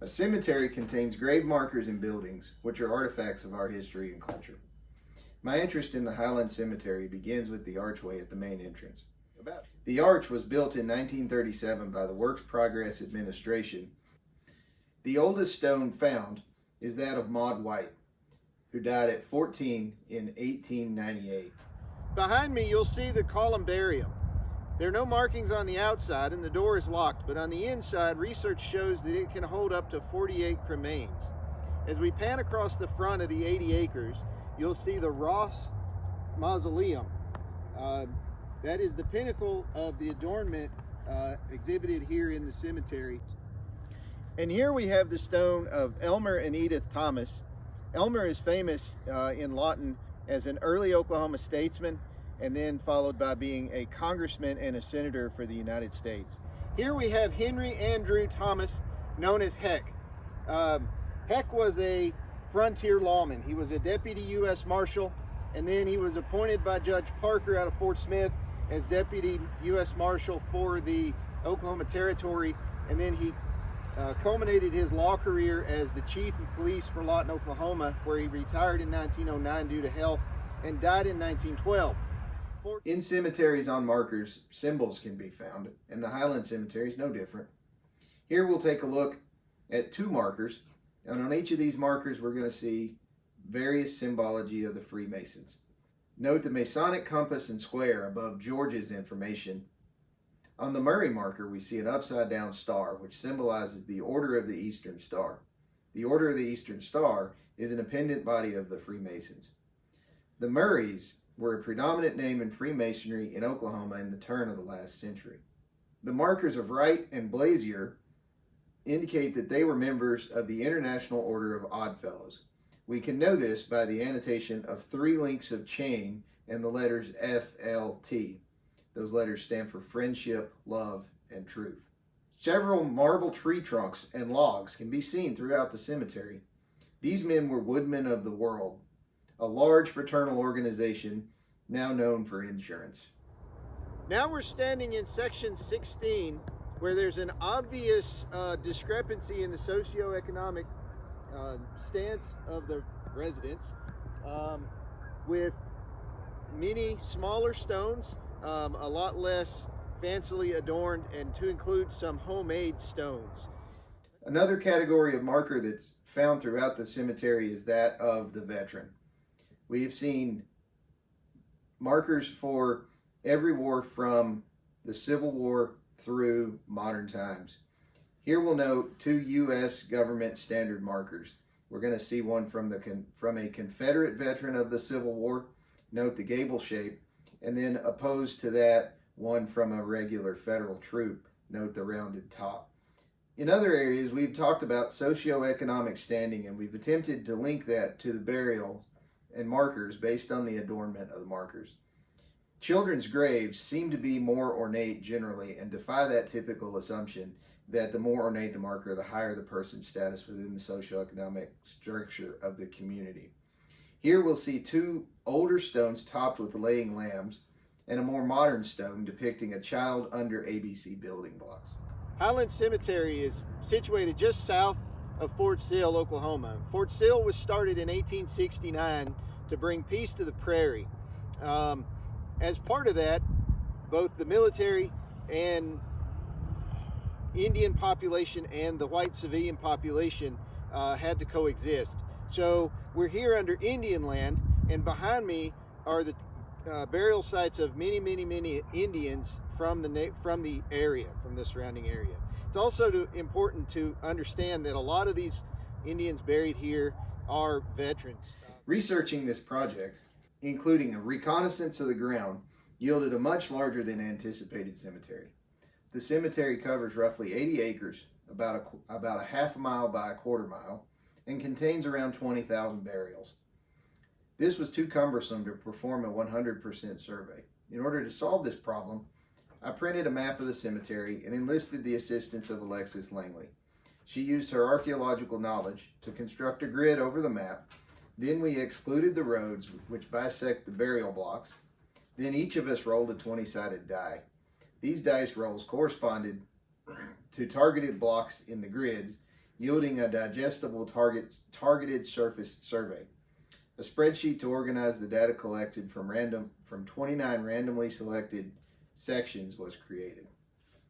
A cemetery contains grave markers and buildings, which are artifacts of our history and culture. My interest in the Highland Cemetery begins with the archway at the main entrance. The arch was built in 1937 by the Works Progress Administration. The oldest stone found is that of Maud White, who died at 14 in 1898. Behind me, you'll see the columbarium. There are no markings on the outside and the door is locked, but on the inside, research shows that it can hold up to 48 cremains. As we pan across the front of the 80 acres, you'll see the Ross Mausoleum. That is the pinnacle of the adornment exhibited here in the cemetery. And here we have the stone of Elmer and Edith Thomas. Elmer is famous in Lawton as an early Oklahoma statesman, and then followed by being a congressman and a senator for the United States. Here we have Henry Andrew Thomas, known as Heck. Heck was a frontier lawman. He was a deputy U.S. Marshal, and then he was appointed by Judge Parker out of Fort Smith as deputy U.S. Marshal for the Oklahoma Territory, and then he culminated his law career as the chief of police for Lawton, Oklahoma, where he retired in 1909 due to health and died in 1912. In cemeteries on markers, symbols can be found, and the Highland Cemetery is no different. Here we'll take a look at two markers, and on each of these markers we're going to see various symbology of the Freemasons. Note the Masonic compass and square above George's information. On the Murray marker we see an upside down star, which symbolizes the Order of the Eastern Star. The Order of the Eastern Star is an appendant body of the Freemasons. The Murrays were a predominant name in Freemasonry in Oklahoma in the turn of the last century. The markers of Wright and Blazier indicate that they were members of the International Order of Oddfellows. We can know this by the annotation of 3 links of chain and the letters FLT. Those letters stand for friendship, love, and truth. Several marble tree trunks and logs can be seen throughout the cemetery. These men were woodmen of the world, a large fraternal organization now known for insurance. Now we're standing in section 16, where there's an obvious discrepancy in the socioeconomic stance of the residents, with many smaller stones, a lot less fancily adorned, and to include some homemade stones. Another category of marker that's found throughout the cemetery is that of the veteran. We have seen markers for every war from the Civil War through modern times. Here we'll note 2 U.S. government standard markers. We're going to see one from a Confederate veteran of the Civil War, note the gable shape, and then opposed to that, one from a regular federal troop, note the rounded top. In other areas, we've talked about socioeconomic standing, and we've attempted to link that to the burials and markers based on the adornment of the markers. Children's graves seem to be more ornate generally and defy that typical assumption that the more ornate the marker, the higher the person's status within the socioeconomic structure of the community. Here we'll see 2 older stones topped with laying lambs and a more modern stone depicting a child under ABC building blocks. Highland Cemetery is situated just south of Fort Sill, Oklahoma. Fort Sill was started in 1869 to bring peace to the prairie. As part of that, both the military and Indian population and the white civilian population had to coexist. So we're here under Indian land, and behind me are the burial sites of many Indians from the area, from the surrounding area. It's also important to understand that a lot of these Indians buried here are veterans. Researching this project, including a reconnaissance of the ground, yielded a much larger than anticipated cemetery. The cemetery covers roughly 80 acres, about a half a mile by a quarter mile, and contains around 20,000 burials. This was too cumbersome to perform a 100% survey. In order to solve this problem, I printed a map of the cemetery and enlisted the assistance of Alexis Langley. She used her archaeological knowledge to construct a grid over the map. Then we excluded the roads which bisect the burial blocks. Then each of us rolled a 20-sided die. These dice rolls corresponded to targeted blocks in the grids, yielding a digestible targeted surface survey. A spreadsheet to organize the data collected from 29 randomly selected sections was created.